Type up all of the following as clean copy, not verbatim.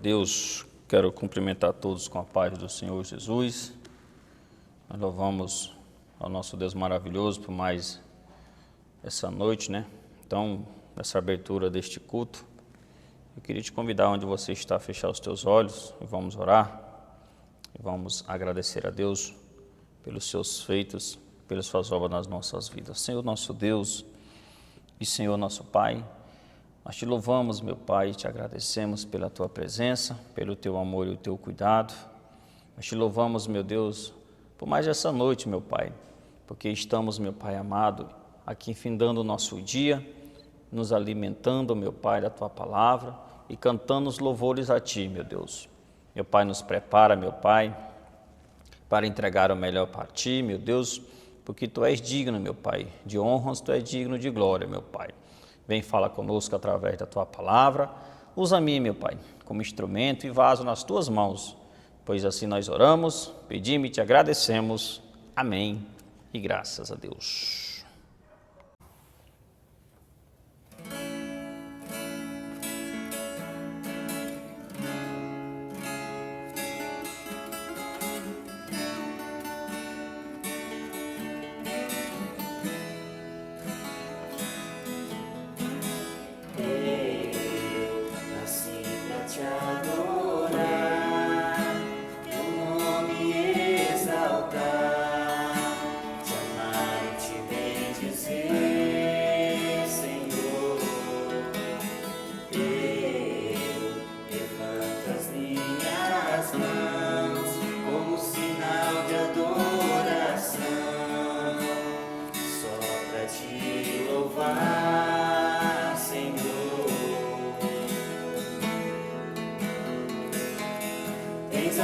Deus, quero cumprimentar todos com a paz do Senhor Jesus. Nós louvamos ao nosso Deus maravilhoso por mais essa noite, né? Então, nessa abertura deste culto, eu queria te convidar onde você está a fechar os teus olhos e vamos orar. E vamos agradecer a Deus pelos seus feitos, pelas suas obras nas nossas vidas. Senhor nosso Deus e Senhor nosso Pai, nós te louvamos, meu Pai, e te agradecemos pela tua presença, pelo teu amor e o teu cuidado. Nós te louvamos, meu Deus, por mais essa noite, meu Pai, porque estamos, meu Pai amado, aqui findando o nosso dia, nos alimentando, meu Pai, da tua palavra e cantando os louvores a ti, meu Deus. Meu Pai, nos prepara, meu Pai, para entregar o melhor para ti, meu Deus, porque tu és digno, meu Pai, de honras, tu és digno de glória, meu Pai. Vem falar conosco através da tua palavra. Usa a mim, meu Pai, como instrumento e vaso nas tuas mãos, pois assim nós oramos, pedimos e te agradecemos. Amém e graças a Deus.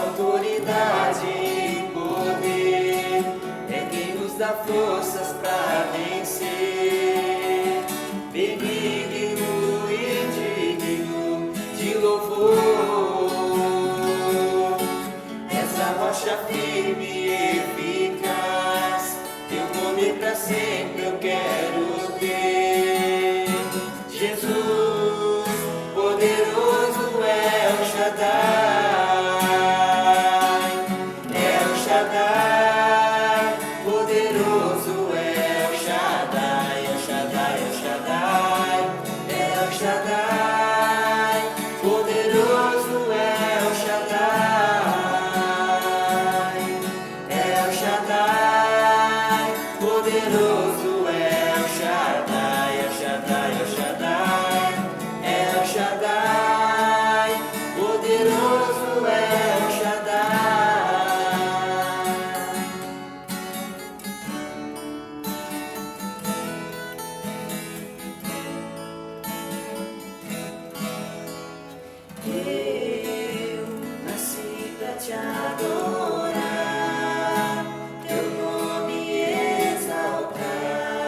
Autoridade e poder é quem nos dá forças para vencer. Benigno e digno de louvor, essa rocha firme e eficaz, teu nome para sempre eu quero ter. Jesus, poderoso é o Shaddai. Te adorar, teu nome exaltar.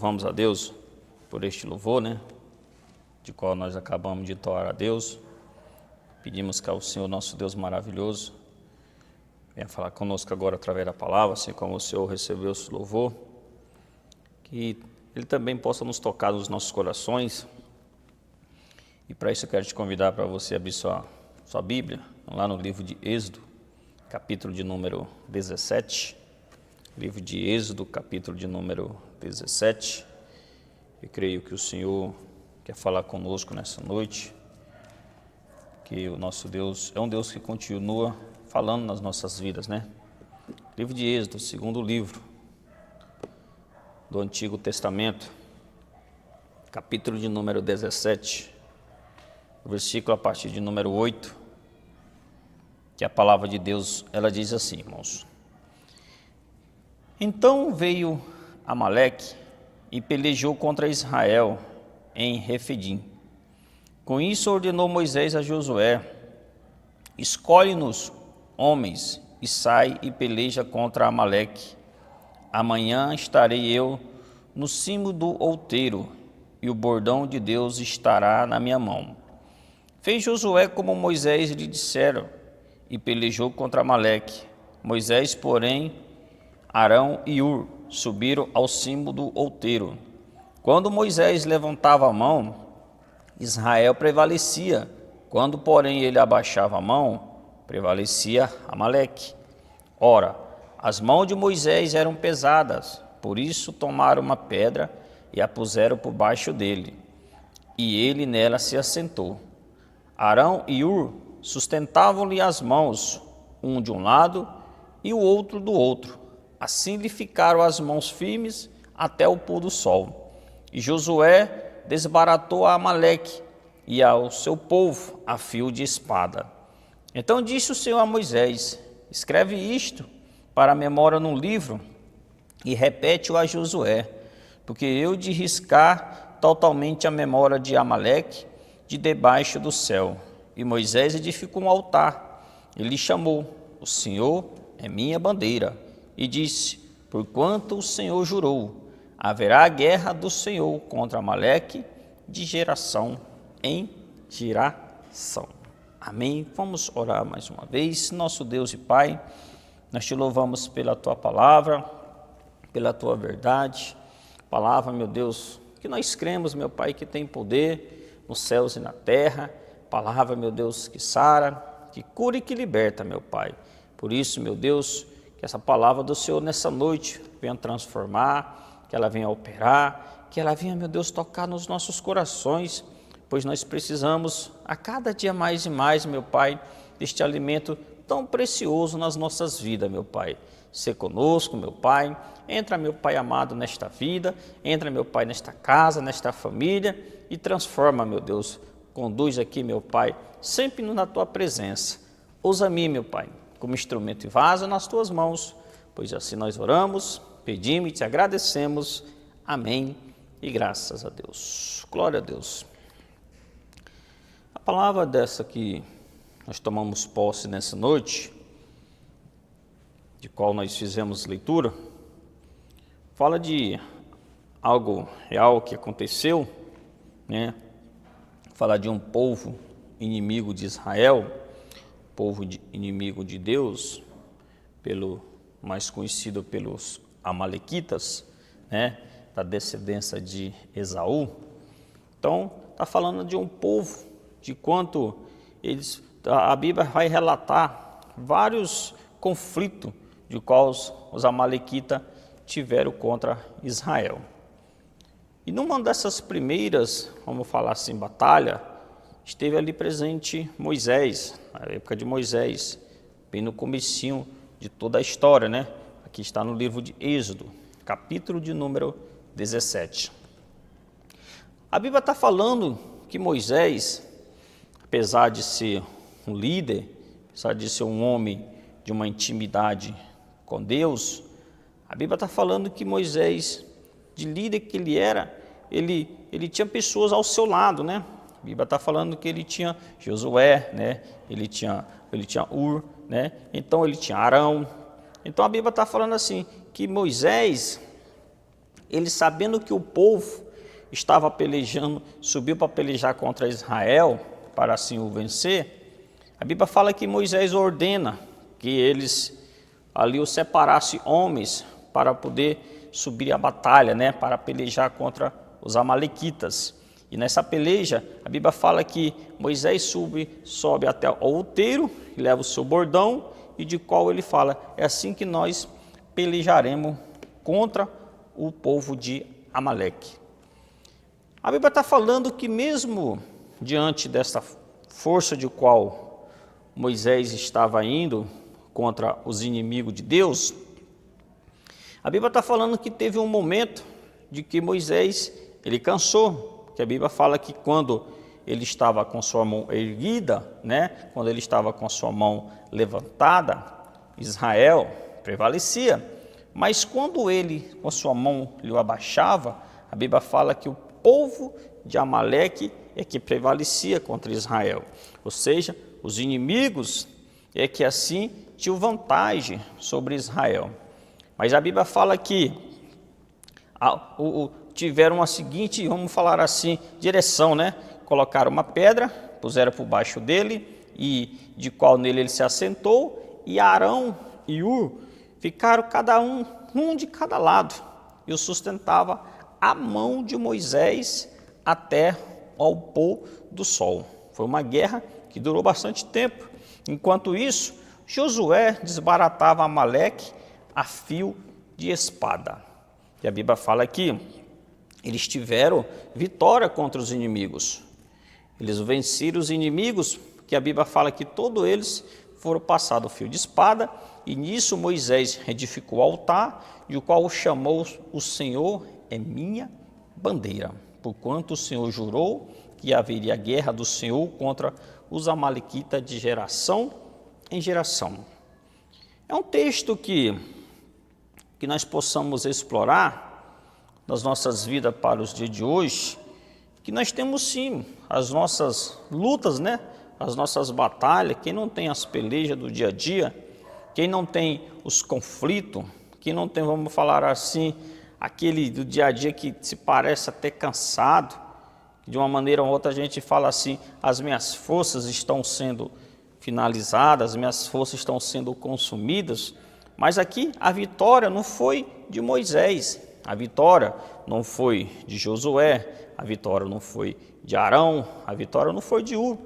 louvamos a Deus por este louvor, né? De qual nós acabamos de entoar a Deus. Pedimos que ao Senhor, nosso Deus maravilhoso, venha falar conosco agora através da palavra, assim como o Senhor recebeu esse louvor, que Ele também possa nos tocar nos nossos corações. E para isso eu quero te convidar para você abrir sua Bíblia, lá no livro de Êxodo, capítulo de número 17. Livro de Êxodo, capítulo de número 17. Eu creio que o Senhor quer falar conosco nessa noite, que o nosso Deus é um Deus que continua falando nas nossas vidas, né? Livro de Êxodo, segundo livro do Antigo Testamento, capítulo de número 17, versículo a partir de número 8, que a palavra de Deus, ela diz assim, irmãos: Então veio Amaleque e pelejou contra Israel em Refidim. Com isso ordenou Moisés a Josué: Escolhe-nos homens e sai e peleja contra Amaleque. Amanhã estarei eu no cimo do outeiro e o bordão de Deus estará na minha mão. Fez Josué como Moisés lhe dissera e pelejou contra Amaleque. Moisés, porém, Arão e Ur subiram ao cimo do outeiro. Quando Moisés levantava a mão, Israel prevalecia. Quando, porém, ele abaixava a mão, prevalecia Amaleque. Ora, as mãos de Moisés eram pesadas, por isso tomaram uma pedra e a puseram por baixo dele, e ele nela se assentou. Arão e Ur sustentavam-lhe as mãos, um de um lado e o outro do outro. Assim lhe ficaram as mãos firmes até o pôr do sol. E Josué desbaratou a Amaleque e ao seu povo a fio de espada. Então disse o Senhor a Moisés: Escreve isto para a memória num livro e repete-o a Josué, porque eu de riscar totalmente a memória de Amaleque de debaixo do céu. E Moisés edificou um altar e lhe chamou: O Senhor é minha bandeira. E disse: Porquanto o Senhor jurou, haverá guerra do Senhor contra Amaleque de geração em geração. Amém. Vamos orar mais uma vez. Nosso Deus e Pai, nós te louvamos pela Tua palavra, pela Tua verdade. Palavra, meu Deus, que nós cremos, meu Pai, que tem poder nos céus e na terra. Palavra, meu Deus, que sara, que cura e que liberta, meu Pai. Por isso, meu Deus, que essa palavra do Senhor nessa noite venha transformar, que ela venha operar, que ela venha, meu Deus, tocar nos nossos corações, pois nós precisamos a cada dia mais e mais, meu Pai, deste alimento tão precioso nas nossas vidas, meu Pai. Ser conosco, meu Pai. Entra, meu Pai amado, nesta vida, entra, meu Pai, nesta casa, nesta família e transforma, meu Deus. Conduz aqui, meu Pai, sempre na Tua presença. Usa mim, meu Pai, como instrumento e vaso nas Tuas mãos, pois assim nós oramos, pedimos e Te agradecemos. Amém e graças a Deus. Glória a Deus. A palavra dessa que nós tomamos posse nessa noite, de qual nós fizemos leitura, fala de algo real que aconteceu, né? Fala de um povo inimigo de Israel, povo inimigo de Deus, mais conhecido pelos amalequitas, né? Da descendência de Esaú. Então, está falando de um povo, de quanto eles, a Bíblia vai relatar vários conflitos de quais os amalequitas tiveram contra Israel. E numa dessas primeiras, vamos falar assim, batalha, esteve ali presente Moisés, na época de Moisés, bem no comecinho de toda a história, né? Aqui está no livro de Êxodo, capítulo de número 17. A Bíblia está falando que Moisés, apesar de ser um líder, apesar de ser um homem de uma intimidade com Deus, a Bíblia está falando que Moisés, de líder que ele era, ele tinha pessoas ao seu lado, né? A Bíblia está falando que ele tinha Josué, né? Ele tinha Ur, né? Então ele tinha Arão. Então a Bíblia está falando assim, que Moisés, ele, sabendo que o povo estava pelejando, subiu para pelejar contra Israel, para assim o vencer, a Bíblia fala que Moisés ordena que eles ali o separasse homens para poder subir a batalha, né, para pelejar contra os amalequitas. E nessa peleja, a Bíblia fala que Moisés sobe até o outeiro, leva o seu bordão, e de qual ele fala, é assim que nós pelejaremos contra o povo de Amaleque. A Bíblia está falando que mesmo diante dessa força de qual Moisés estava indo contra os inimigos de Deus, a Bíblia está falando que teve um momento de que Moisés, ele cansou, que a Bíblia fala que quando ele estava com sua mão erguida, né, quando ele estava com sua mão levantada, Israel prevalecia, mas quando ele com sua mão lhe abaixava, a Bíblia fala que o povo de Amaleque é que prevalecia contra Israel, ou seja, os inimigos é que assim tinham vantagem sobre Israel. Mas a Bíblia fala que tiveram a seguinte, vamos falar assim, direção, né? Colocaram uma pedra, puseram por baixo dele, e de qual nele ele se assentou, e Arão e Hur ficaram cada um de cada lado, e o sustentava a mão de Moisés até ao pôr do sol. Foi uma guerra que durou bastante tempo. Enquanto isso, Josué desbaratava Amaleque a fio de espada. E a Bíblia fala que eles tiveram vitória contra os inimigos. Eles venceram os inimigos, que a Bíblia fala que todos eles foram passados o fio de espada, e nisso Moisés edificou o altar, e o qual chamou o Senhor é minha bandeira, porquanto o Senhor jurou que haveria guerra do Senhor contra os amalequitas de geração em geração. É um texto que nós possamos explorar nas nossas vidas para os dias de hoje, que nós temos sim as nossas lutas, né? As nossas batalhas. Quem não tem as pelejas do dia a dia, quem não tem os conflitos, quem não tem, vamos falar assim, aquele do dia a dia que se parece até cansado, de uma maneira ou outra a gente fala assim, as minhas forças estão sendo finalizadas, as minhas forças estão sendo consumidas. Mas aqui a vitória não foi de Moisés, a vitória não foi de Josué, a vitória não foi de Arão, a vitória não foi de Hur,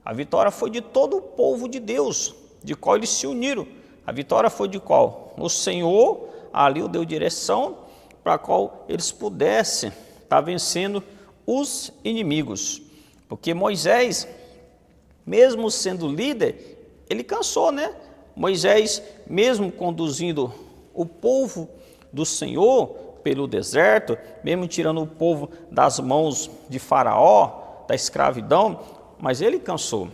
a vitória foi de todo o povo de Deus, de qual eles se uniram. A vitória foi de qual? O Senhor ali deu direção para qual eles pudessem estar vencendo os inimigos. Porque Moisés, mesmo sendo líder, ele cansou, né? Moisés, mesmo conduzindo o povo do Senhor pelo deserto, mesmo tirando o povo das mãos de Faraó, da escravidão, mas ele cansou.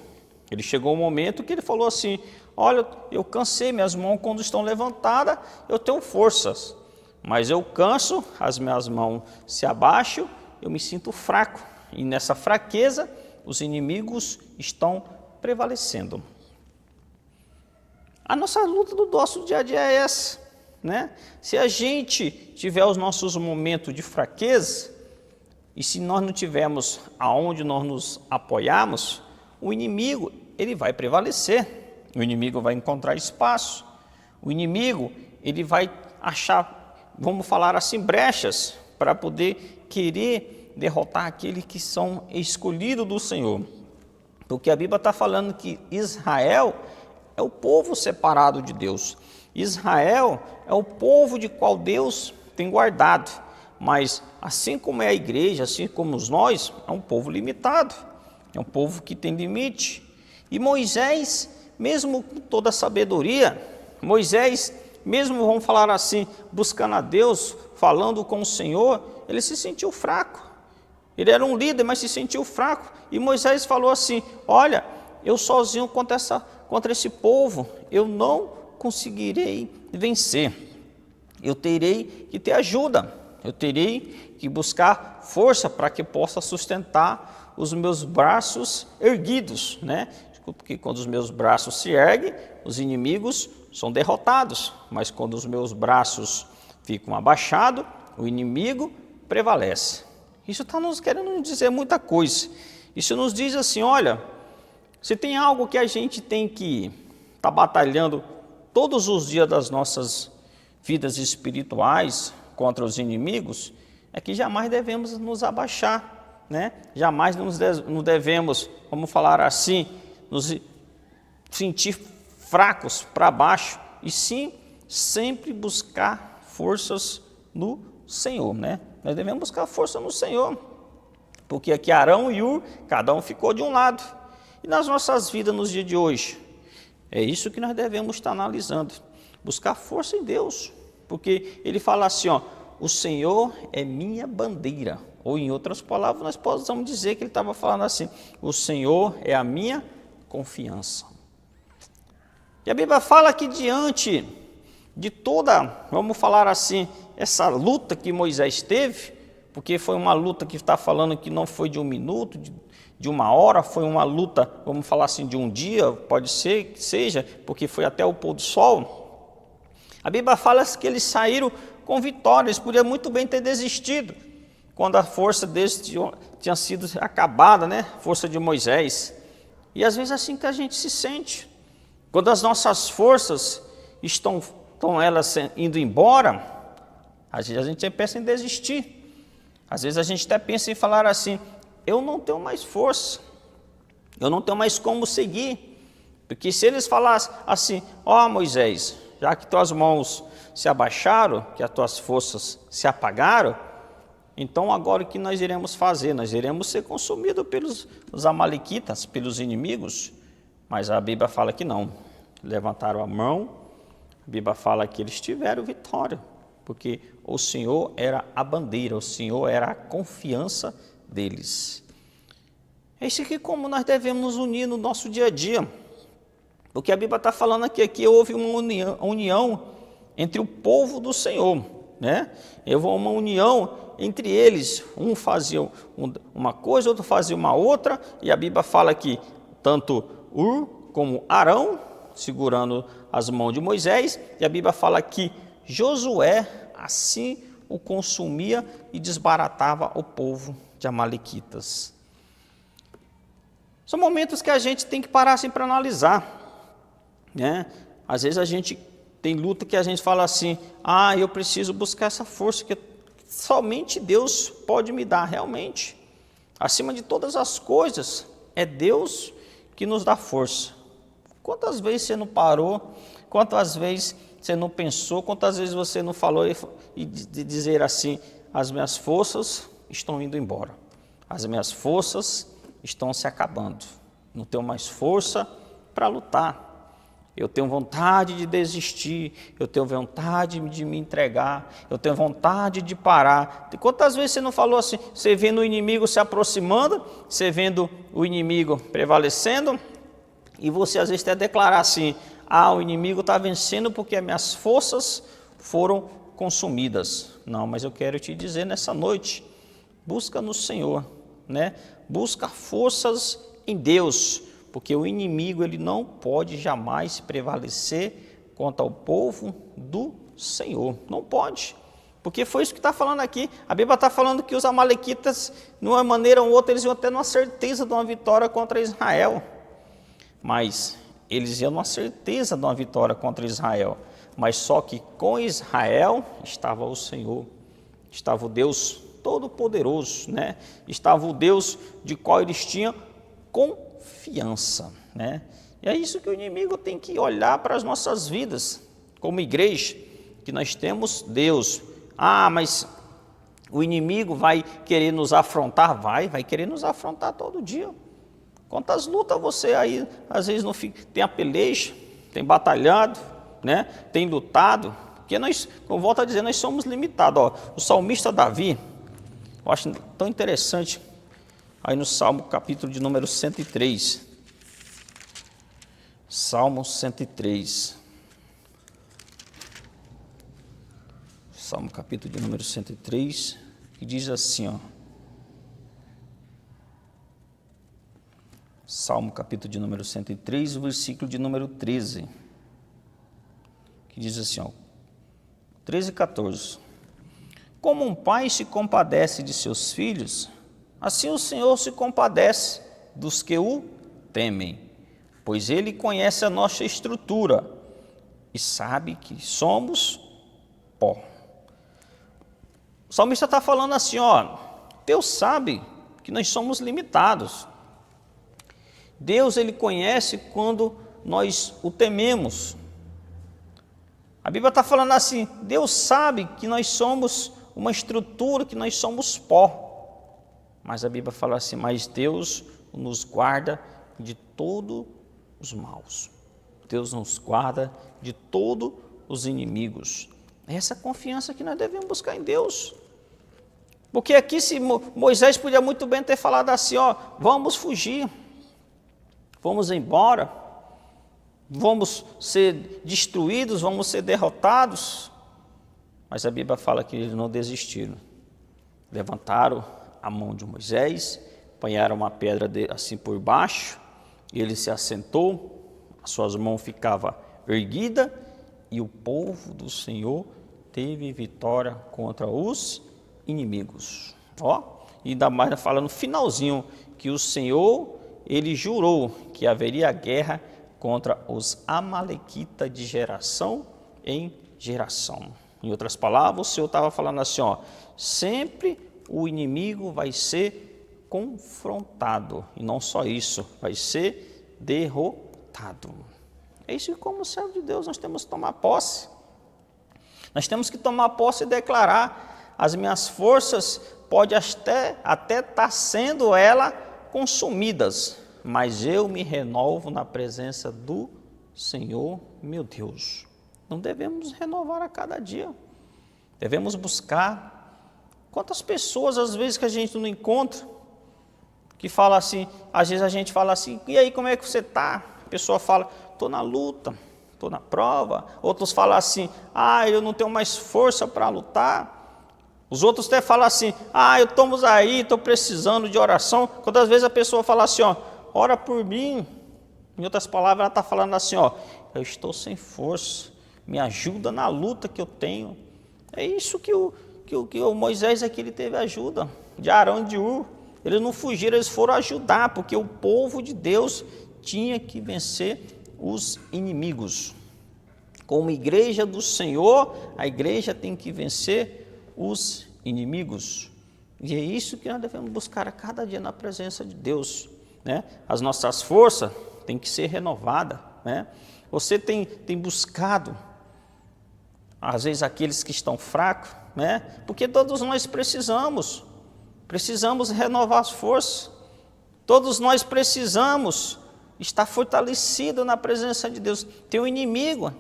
Ele chegou um momento que ele falou assim, olha, eu cansei, minhas mãos quando estão levantadas, eu tenho forças, mas eu canso, as minhas mãos se abaixam, eu me sinto fraco, e nessa fraqueza, os inimigos estão prevalecendo. A nossa luta do nosso dia a dia é essa, né? Se a gente tiver os nossos momentos de fraqueza, e se nós não tivermos aonde nós nos apoiarmos, o inimigo ele vai prevalecer, o inimigo vai encontrar espaço, o inimigo ele vai achar, vamos falar assim, brechas para poder querer derrotar aqueles que são escolhidos do Senhor. Porque a Bíblia está falando que Israel é o povo separado de Deus. Israel é o povo de qual Deus tem guardado. Mas assim como é a igreja, assim como nós, é um povo limitado. É um povo que tem limite. E Moisés, mesmo com toda a sabedoria, Moisés, mesmo, vamos falar assim, buscando a Deus, falando com o Senhor, ele se sentiu fraco. Ele era um líder, mas se sentiu fraco. E Moisés falou assim, olha, eu sozinho contra esse povo, eu não conseguirei vencer. Eu terei que ter ajuda. Eu terei que buscar força para que possa sustentar os meus braços erguidos, né? Porque quando os meus braços se erguem, os inimigos são derrotados. Mas quando os meus braços ficam abaixados, o inimigo prevalece. Isso está nos querendo dizer muita coisa. Isso nos diz assim, olha, se tem algo que a gente tem que estar batalhando todos os dias das nossas vidas espirituais contra os inimigos, é que jamais devemos nos abaixar, né? Jamais nos devemos, vamos falar assim, nos sentir fracos para baixo, e sim sempre buscar forças no Senhor, né? Nós devemos buscar força no Senhor, porque aqui Arão e Ur, cada um ficou de um lado. E nas nossas vidas, nos dias de hoje, é isso que nós devemos estar analisando, buscar força em Deus, porque ele fala assim, ó, o Senhor é minha bandeira, ou em outras palavras, nós possamos dizer que ele estava falando assim, o Senhor é a minha confiança. E a Bíblia fala que diante de toda, vamos falar assim, essa luta que Moisés teve, porque foi uma luta que está falando que não foi de um minuto, de uma hora, foi uma luta, vamos falar assim, de um dia, pode ser que seja, porque foi até o pôr do sol. A Bíblia fala que eles saíram com vitória, eles podiam muito bem ter desistido, quando a força deles tinha sido acabada, né? Força de Moisés. E às vezes é assim que a gente se sente, quando as nossas forças estão elas indo embora, às vezes a gente pensa em desistir. Às vezes a gente até pensa em falar assim, eu não tenho mais força, eu não tenho mais como seguir. Porque se eles falassem assim, ó Moisés, já que tuas mãos se abaixaram, que as tuas forças se apagaram, então agora o que nós iremos fazer? Nós iremos ser consumidos pelos amalequitas, pelos inimigos. Mas a Bíblia fala que não, levantaram a mão, a Bíblia fala que eles tiveram vitória, porque o Senhor era a bandeira, o Senhor era a confiança deles. É isso aqui como nós devemos nos unir no nosso dia a dia, porque a Bíblia está falando que houve uma união entre o povo do Senhor, né? Houve uma união entre eles, um fazia uma coisa, outro fazia uma outra, e a Bíblia fala que tanto Ur como Arão, segurando as mãos de Moisés, e a Bíblia fala que Josué assim o consumia e desbaratava o povo de amalequitas. São momentos que a gente tem que parar assim para analisar, né? Às vezes a gente tem luta que a gente fala assim, eu preciso buscar essa força que somente Deus pode me dar, realmente. Acima de todas as coisas, é Deus que nos dá força. Quantas vezes você não parou, quantas vezes você não pensou, quantas vezes você não falou e de dizer assim, as minhas forças estão indo embora, as minhas forças estão se acabando, não tenho mais força para lutar, eu tenho vontade de desistir, eu tenho vontade de me entregar, eu tenho vontade de parar. E quantas vezes você não falou assim, você vendo o inimigo se aproximando, você vendo o inimigo prevalecendo, e você às vezes até declarar assim, o inimigo está vencendo porque as minhas forças foram consumidas. Não, mas eu quero te dizer nessa noite, busca no Senhor, né? Busca forças em Deus, porque o inimigo ele não pode jamais prevalecer contra o povo do Senhor, não pode, porque foi isso que está falando aqui. A Bíblia está falando que os amalequitas, de uma maneira ou outra, eles iam ter uma certeza de uma vitória contra Israel, mas eles iam uma certeza de uma vitória contra Israel, mas só que com Israel estava o Senhor, estava o Deus Todo-Poderoso, né? Estava o Deus de qual eles tinham confiança, né? E é isso que o inimigo tem que olhar para as nossas vidas, como igreja, que nós temos Deus. Mas o inimigo vai querer nos afrontar? Vai querer nos afrontar todo dia. Quantas lutas você aí, às vezes, não fica, tem a peleja, tem batalhado, né? Tem lutado, porque nós, como volto a dizer, nós somos limitados. O salmista Davi, eu acho tão interessante, aí no Salmo capítulo de número 103, Salmo 103, Salmo capítulo de número 103, que diz assim, Salmo capítulo de número 103, versículo de número 13, que diz assim, 13 e 14. Como um pai se compadece de seus filhos, assim o Senhor se compadece dos que o temem, pois Ele conhece a nossa estrutura e sabe que somos pó. O salmista está falando assim, Deus sabe que nós somos limitados. Deus, Ele conhece quando nós o tememos. A Bíblia está falando assim, Deus sabe que nós somos uma estrutura, que nós somos pó. Mas a Bíblia fala assim, mas Deus nos guarda de todos os maus. Deus nos guarda de todos os inimigos. É essa confiança que nós devemos buscar em Deus. Porque aqui se Moisés podia muito bem ter falado assim, vamos fugir, vamos embora, vamos ser destruídos, vamos ser derrotados. Mas a Bíblia fala que eles não desistiram. Levantaram a mão de Moisés, apanharam uma pedra assim por baixo, ele se assentou, as suas mãos ficavam erguidas, e o povo do Senhor teve vitória contra os inimigos. E ainda mais fala no finalzinho, que o Senhor, Ele jurou que haveria guerra contra os amalequitas de geração em geração. Em outras palavras, o Senhor estava falando assim, sempre o inimigo vai ser confrontado, e não só isso, vai ser derrotado. É isso que, como servo de Deus, nós temos que tomar posse. Nós temos que tomar posse e declarar, as minhas forças podem até estar sendo ela consumidas, mas eu me renovo na presença do Senhor, meu Deus. Não devemos renovar a cada dia, devemos buscar. Quantas pessoas, às vezes, que a gente não encontra, que fala assim, às vezes a gente fala assim, e aí, como é que você está? A pessoa fala, estou na luta, estou na prova. Outros falam assim, eu não tenho mais força para lutar. Os outros até falam assim, eu estamos aí, estou precisando de oração. Quantas vezes a pessoa fala assim, ora por mim. Em outras palavras, ela está falando assim, eu estou sem força, me ajuda na luta que eu tenho. É isso que o Moisés aqui, ele teve ajuda de Arão e de Ur. Eles não fugiram, eles foram ajudar, porque o povo de Deus tinha que vencer os inimigos. Como igreja do Senhor, a igreja tem que vencer os inimigos. E é isso que nós devemos buscar a cada dia na presença de Deus, né? As nossas forças têm que ser renovadas, né? Você tem buscado, às vezes, aqueles que estão fracos, né? Porque todos nós precisamos renovar as forças. Todos nós precisamos estar fortalecido na presença de Deus. Tem um inimigo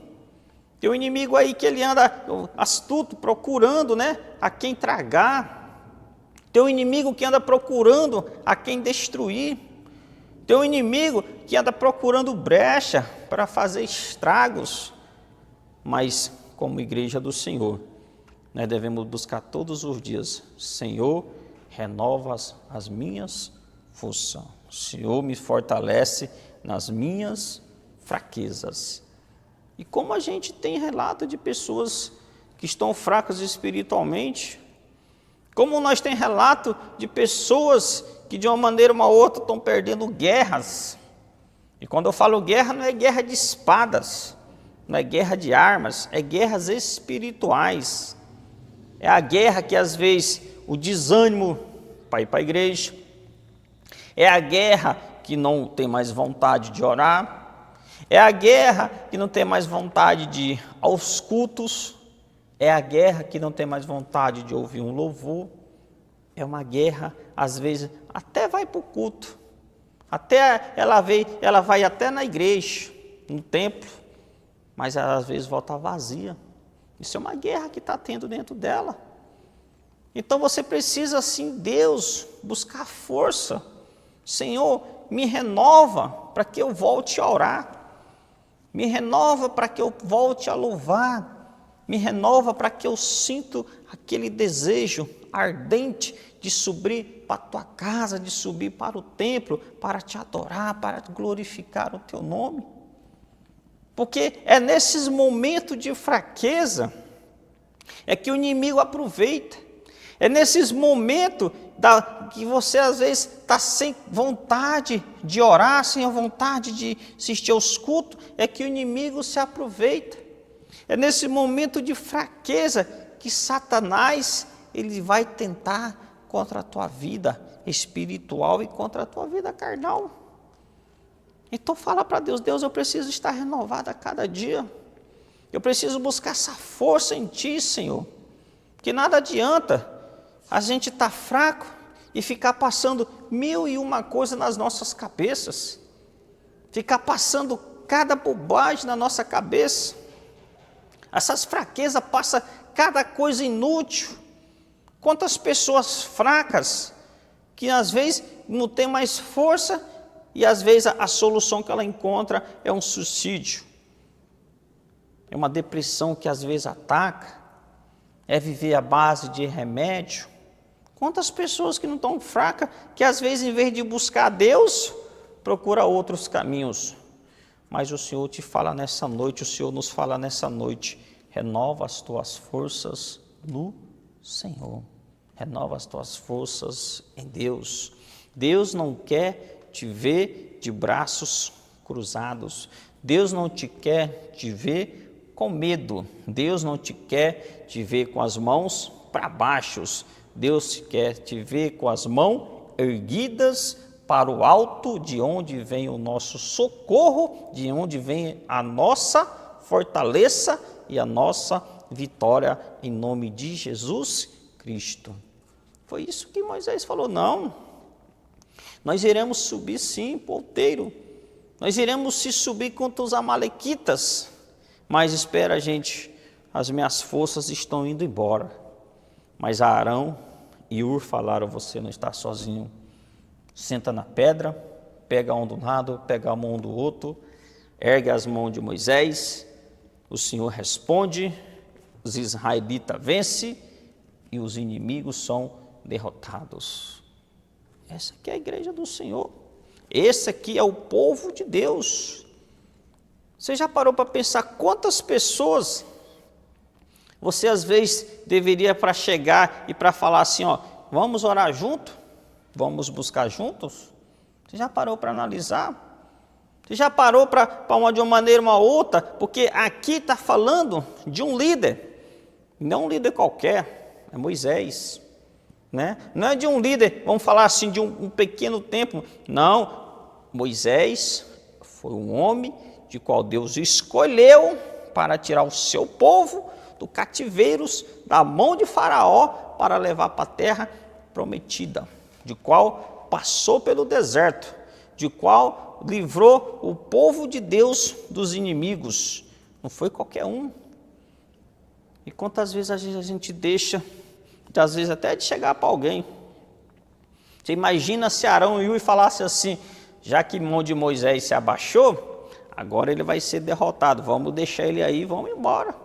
aí que ele anda astuto, procurando, né, a quem tragar. Tem um inimigo que anda procurando a quem destruir. Tem um inimigo que anda procurando brecha para fazer estragos. Mas, como igreja do Senhor, nós devemos buscar todos os dias, Senhor, renova as minhas forças. O Senhor me fortalece nas minhas fraquezas. E como a gente tem relato de pessoas que estão fracas espiritualmente, como nós temos relato de pessoas que de uma maneira ou uma outra estão perdendo guerras. E quando eu falo guerra, não é guerra de espadas, não é guerra de armas, é guerras espirituais. É a guerra que às vezes o desânimo para ir para a igreja, é a guerra que não tem mais vontade de orar, é a guerra que não tem mais vontade de ir aos cultos, é a guerra que não tem mais vontade de ouvir um louvor, é uma guerra, às vezes, até vai para o culto, até ela vai até na igreja, no templo, mas às vezes volta vazia. Isso é uma guerra que está tendo dentro dela. Então você precisa, sim, Deus, buscar força. Senhor, me renova para que eu volte a orar. Me renova para que eu volte a louvar. Me renova para que eu sinta aquele desejo ardente de subir para a tua casa, de subir para o templo, para te adorar, para glorificar o teu nome. Porque é nesses momentos de fraqueza é que o inimigo aproveita. É nesses momentos que você às vezes está sem vontade de orar, sem a vontade de assistir aos cultos, é que o inimigo se aproveita. É nesse momento de fraqueza que Satanás ele vai tentar contra a tua vida espiritual e contra a tua vida carnal. Então fala para Deus, Deus, eu preciso estar renovado a cada dia. Eu preciso buscar essa força em Ti, Senhor. Que nada adianta a gente estar fraco e ficar passando 1001 coisas nas nossas cabeças. Ficar passando cada bobagem na nossa cabeça. Essas fraquezas passam cada coisa inútil. Quantas pessoas fracas que às vezes não tem mais força e às vezes a solução que ela encontra é um suicídio. É uma depressão que às vezes ataca, é viver à base de remédio. Quantas pessoas que não estão fracas, que às vezes em vez de buscar Deus, procura outros caminhos. Mas o Senhor te fala nessa noite, o Senhor nos fala nessa noite, renova as tuas forças no Senhor. Renova as tuas forças em Deus. Deus não quer te ver de braços cruzados. Deus não te quer te ver com medo. Deus não te quer te ver com as mãos para baixo. Deus quer te ver com as mãos erguidas para o alto, de onde vem o nosso socorro, de onde vem a nossa fortaleza e a nossa vitória em nome de Jesus Cristo. Foi isso que Moisés falou, não, nós iremos subir sim para o outeiro, nós iremos se subir contra os amalequitas, mas espera gente, as minhas forças estão indo embora. Mas Arão e Ur falaram, você não está sozinho, senta na pedra, pega um do lado, pega a mão do outro, ergue as mãos de Moisés, o Senhor responde, os israelitas vencem e os inimigos são derrotados. Essa aqui é a igreja do Senhor, esse aqui é o povo de Deus. Você já parou para pensar quantas pessoas você às vezes deveria para chegar e para falar assim, ó, vamos orar junto? Vamos buscar juntos? Você já parou para analisar? Você já parou para de uma maneira ou uma outra? Porque aqui está falando de um líder, não um líder qualquer, é Moisés, né? Não é de um líder, vamos falar assim, de um pequeno tempo, não, Moisés foi um homem de qual Deus escolheu para tirar o seu povo do cativeiros, da mão de Faraó, para levar para a terra prometida, de qual passou pelo deserto, de qual livrou o povo de Deus dos inimigos. Não foi qualquer um. E quantas vezes a gente deixa, às vezes até de chegar para alguém. Você imagina se Arão e Ur falasse assim, já que a mão de Moisés se abaixou, agora ele vai ser derrotado, vamos deixar ele aí, vamos embora.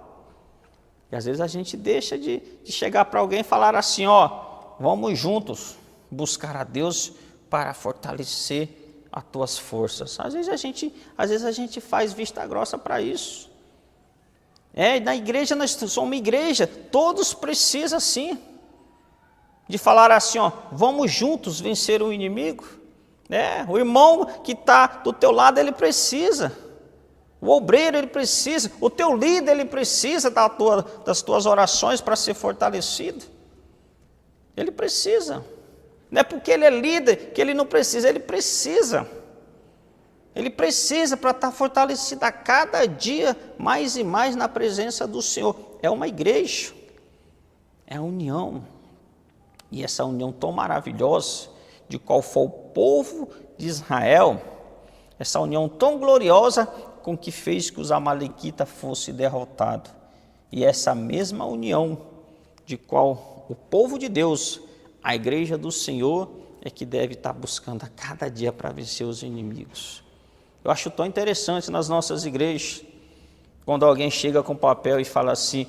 E às vezes a gente deixa de chegar para alguém e falar assim, ó, vamos juntos buscar a Deus para fortalecer as tuas forças. Às vezes a gente faz vista grossa para isso. Na igreja, nós somos uma igreja, todos precisam sim, de falar assim, ó, vamos juntos vencer o inimigo. O irmão que está do teu lado, ele precisa. O obreiro, ele precisa, o teu líder, ele precisa das tuas orações para ser fortalecido. Ele precisa. Não é porque ele é líder que ele não precisa, ele precisa. Ele precisa para estar fortalecido a cada dia mais e mais na presença do Senhor. É uma igreja, é a união. E essa união tão maravilhosa, de qual foi o povo de Israel, essa união tão gloriosa, com que fez que os amalequitas fossem derrotados. E essa mesma união de qual o povo de Deus, a igreja do Senhor, é que deve estar buscando a cada dia para vencer os inimigos. Eu acho tão interessante nas nossas igrejas, quando alguém chega com papel e fala assim,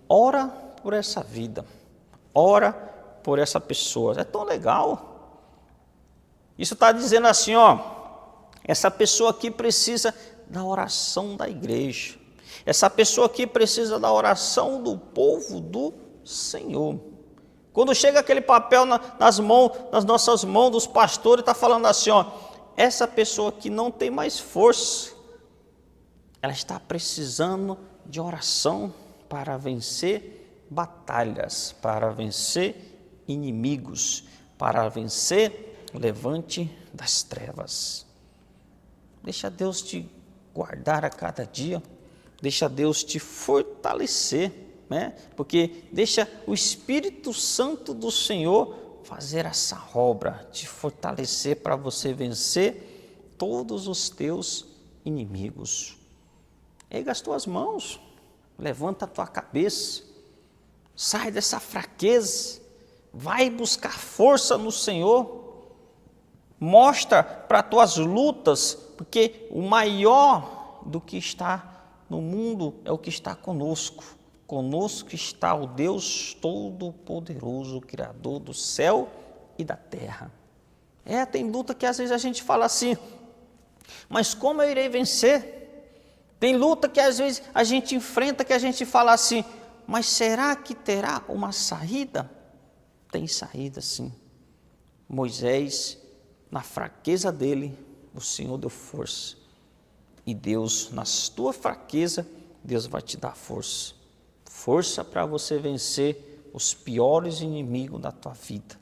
ora por essa vida, ora por essa pessoa. É tão legal. Isso está dizendo assim, ó, essa pessoa aqui precisa da oração da igreja. Essa pessoa aqui precisa da oração do povo do Senhor. Quando chega aquele papel nas nossas mãos dos pastores, está falando assim, ó, essa pessoa que não tem mais força, ela está precisando de oração para vencer batalhas, para vencer inimigos, para vencer o levante das trevas. Deixa Deus te guardar a cada dia, deixa Deus te fortalecer, né? Porque deixa o Espírito Santo do Senhor fazer essa obra, te fortalecer para você vencer todos os teus inimigos. Erga as tuas mãos, levanta a tua cabeça, sai dessa fraqueza, vai buscar força no Senhor, mostra para tuas lutas, porque o maior do que está no mundo é o que está conosco. Conosco está o Deus Todo-Poderoso, Criador do céu e da terra. Tem luta que às vezes a gente fala assim, mas como eu irei vencer? Tem luta que às vezes a gente enfrenta, que a gente fala assim, mas será que terá uma saída? Tem saída sim. Moisés, na fraqueza dele, o Senhor deu força. E Deus, na tua fraqueza, Deus vai te dar força. Força para você vencer os piores inimigos da tua vida.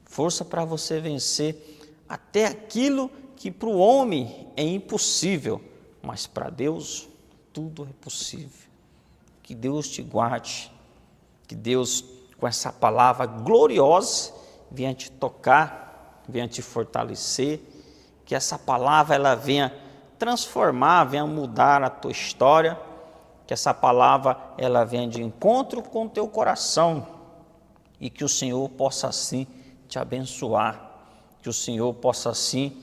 Força para você vencer até aquilo que para o homem é impossível, mas para Deus tudo é possível. Que Deus te guarde, que Deus, com essa palavra gloriosa, venha te tocar, venha te fortalecer, que essa palavra ela venha transformar, venha mudar a tua história, que essa palavra ela venha de encontro com o teu coração e que o Senhor possa assim te abençoar, que o Senhor possa assim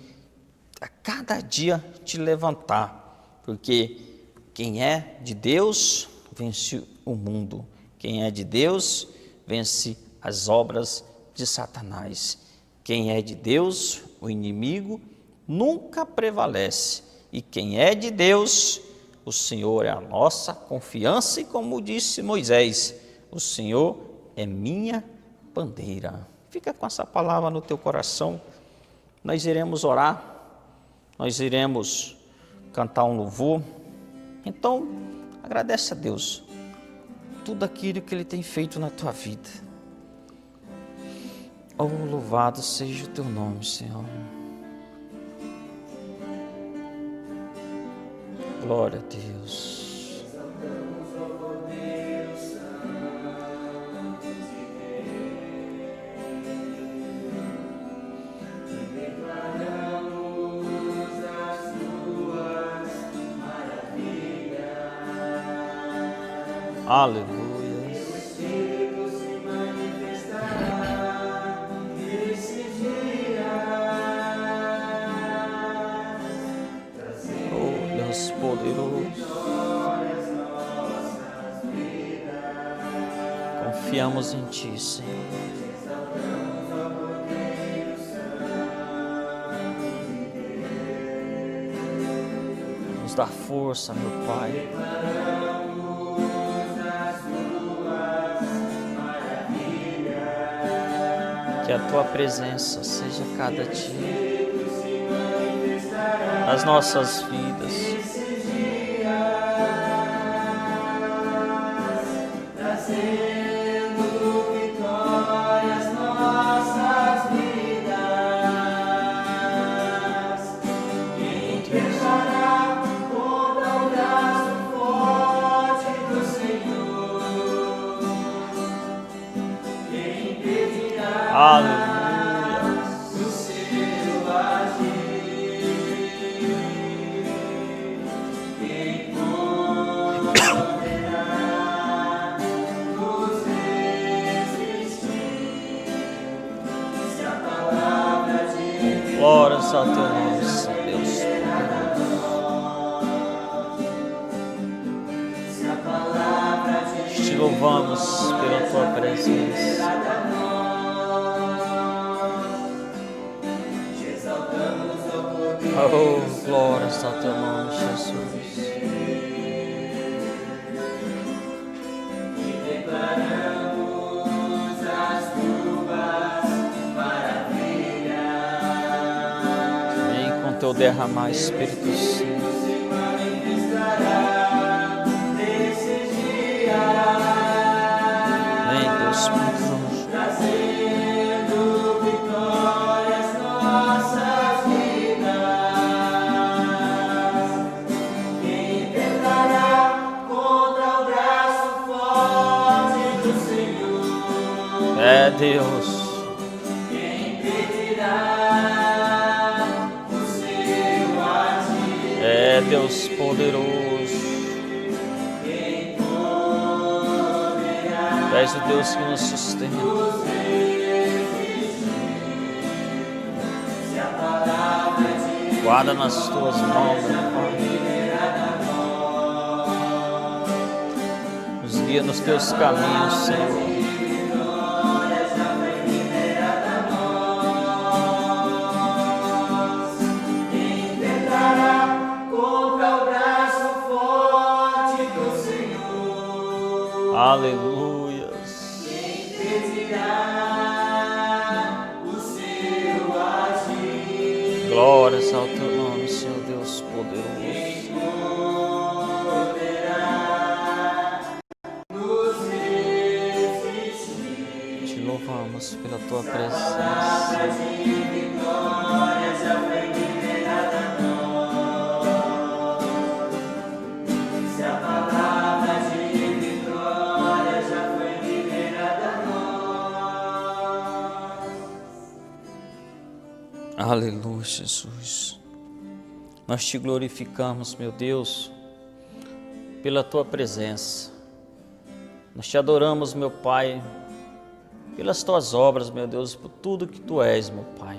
a cada dia te levantar, porque quem é de Deus vence o mundo, quem é de Deus vence as obras de Satanás, quem é de Deus, o inimigo nunca prevalece, e quem é de Deus, o Senhor é a nossa confiança, e como disse Moisés, o Senhor é minha bandeira. Fica com essa palavra no teu coração, nós iremos orar, nós iremos cantar um louvor, então agradece a Deus tudo aquilo que Ele tem feito na tua vida. Oh, louvado seja o teu nome, Senhor. Glória a Deus. Aleluia. Oh, Deus poderoso. Confiamos em Ti, Senhor. Nos dá força, meu Pai. Que a Tua presença seja cada dia nas nossas vidas. Trazendo vitória às nossas vidas. Quem queixará contra o braço forte do Senhor? Quem impedirá Aleluia. o seu agir? Quem poderá nos resistir? Se a palavra de Glórias ao Teu nome, Senhor Deus. se a palavra de Te louvamos pela Tua presença. cada nós, te exaltamos ao poder. Oh, glórias ao Teu nome, Jesus. E declaramos as tuas teu derramar, Espírito Santo. se manifestará nesses dias, Vem, Deus poderoso. trazendo vitórias nossas vidas. Quem tentará contra o braço forte do Senhor? É, Deus. Quem impedirá o seu agir? É, Deus poderoso. Quem poderá Tu és o Deus que nos sustenta. nos resistir? Se a palavra de Guarda nas tuas mãos, meu Pai. Nos guia nos teus caminhos, Senhor. vitória já foi liberada a nós. Quem tentará contra o braço forte do Senhor? Aleluias. Quem impedirá o seu agir? Glórias ao teu nome, Senhor Deus poderoso. Nos resistir. Te louvamos pela tua presença. Palavra de vitória já foi liberada a nós. Se a palavra de vitória já foi liberada a nós. Aleluia, Jesus. Nós te glorificamos, meu Deus, pela tua presença. Nós te adoramos, meu Pai, pelas tuas obras, meu Deus, por tudo que tu és, meu Pai,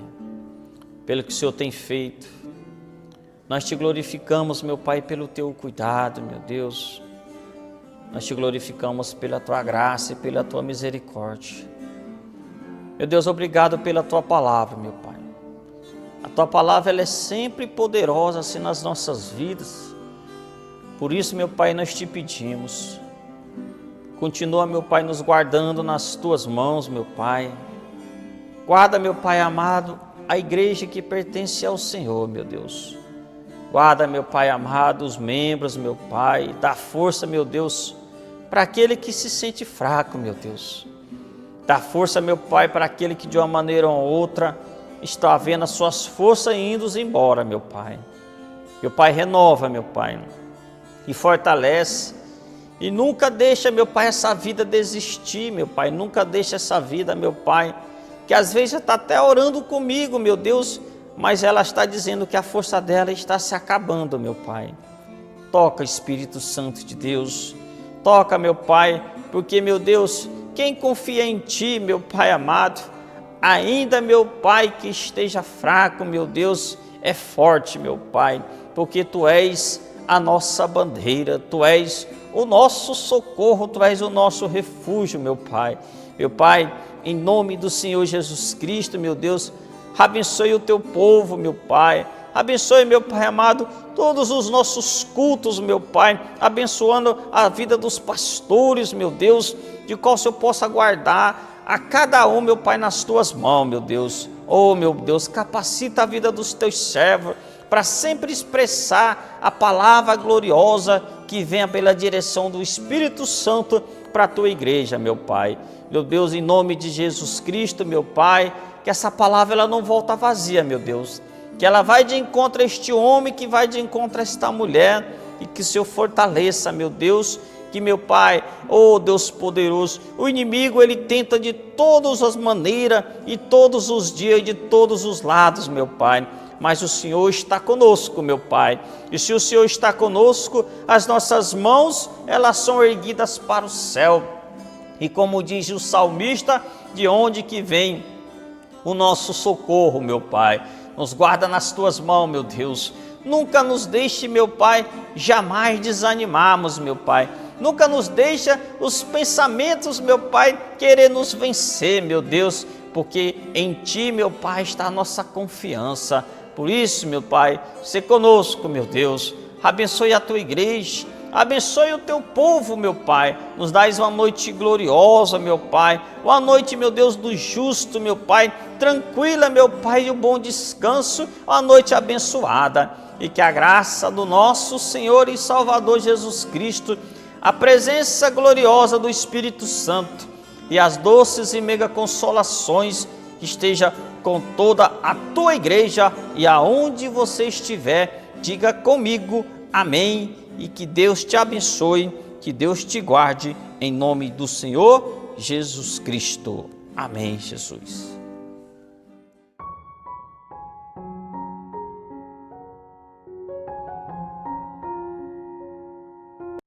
pelo que o Senhor tem feito. Nós te glorificamos, meu Pai, pelo teu cuidado, meu Deus. Nós te glorificamos pela tua graça e pela tua misericórdia. Meu Deus, obrigado pela tua palavra, meu Pai. A tua palavra ela é sempre poderosa assim nas nossas vidas. Por isso, meu Pai, nós te pedimos. Continua, meu Pai, nos guardando nas tuas mãos, meu Pai. Guarda, meu Pai amado, a igreja que pertence ao Senhor, meu Deus. Guarda, meu Pai amado, os membros, meu Pai. Dá força, meu Deus, para aquele que se sente fraco, meu Deus. Dá força, meu Pai, para aquele que de uma maneira ou outra está vendo as suas forças indo embora, meu Pai. Meu Pai, renova, meu Pai, e fortalece. E nunca deixa, meu Pai, essa vida desistir, meu Pai. Nunca deixa essa vida, meu Pai, que às vezes já está até orando comigo, meu Deus, mas ela está dizendo que a força dela está se acabando, meu Pai. Toca, Espírito Santo de Deus. Toca, meu Pai, porque, meu Deus, quem confia em Ti, meu Pai amado, ainda, meu Pai, que esteja fraco, meu Deus, é forte, meu Pai, porque Tu és a nossa bandeira, Tu és o nosso socorro, Tu és o nosso refúgio, meu Pai. Meu Pai, em nome do Senhor Jesus Cristo, meu Deus, abençoe o Teu povo, meu Pai. Abençoe, meu Pai amado, todos os nossos cultos, meu Pai, abençoando a vida dos pastores, meu Deus, de qual o Senhor possa guardar a cada um, meu Pai, nas Tuas mãos, meu Deus. Oh, meu Deus, capacita a vida dos Teus servos para sempre expressar a palavra gloriosa que venha pela direção do Espírito Santo para a Tua igreja, meu Pai. Meu Deus, em nome de Jesus Cristo, meu Pai, que essa palavra ela não volta vazia, meu Deus, que ela vai de encontro a este homem, que vai de encontro a esta mulher, e que o Senhor fortaleça, meu Deus, que, meu Pai, oh Deus poderoso, o inimigo ele tenta de todas as maneiras, e todos os dias, de todos os lados, meu Pai, mas o Senhor está conosco, meu Pai, e se o Senhor está conosco, as nossas mãos, elas são erguidas para o céu, e como diz o salmista, de onde que vem o nosso socorro, meu Pai? Nos guarda nas Tuas mãos, meu Deus. Nunca nos deixe, meu Pai, jamais desanimarmos, meu Pai. Nunca nos deixa os pensamentos, meu Pai, querer nos vencer, meu Deus, porque em Ti, meu Pai, está a nossa confiança. Por isso, meu Pai, se conosco, meu Deus. Abençoe a Tua igreja, Abençoe o teu povo, meu Pai. Nos dás uma noite gloriosa, meu Pai. Uma noite, meu Deus, do justo, meu Pai. Tranquila, meu Pai, e um bom descanso. Uma noite abençoada. E que a graça do nosso Senhor e Salvador Jesus Cristo, a presença gloriosa do Espírito Santo e as doces e mega consolações esteja com toda a tua igreja, e aonde você estiver, diga comigo, amém, e que Deus te abençoe, que Deus te guarde, em nome do Senhor Jesus Cristo. Amém, Jesus.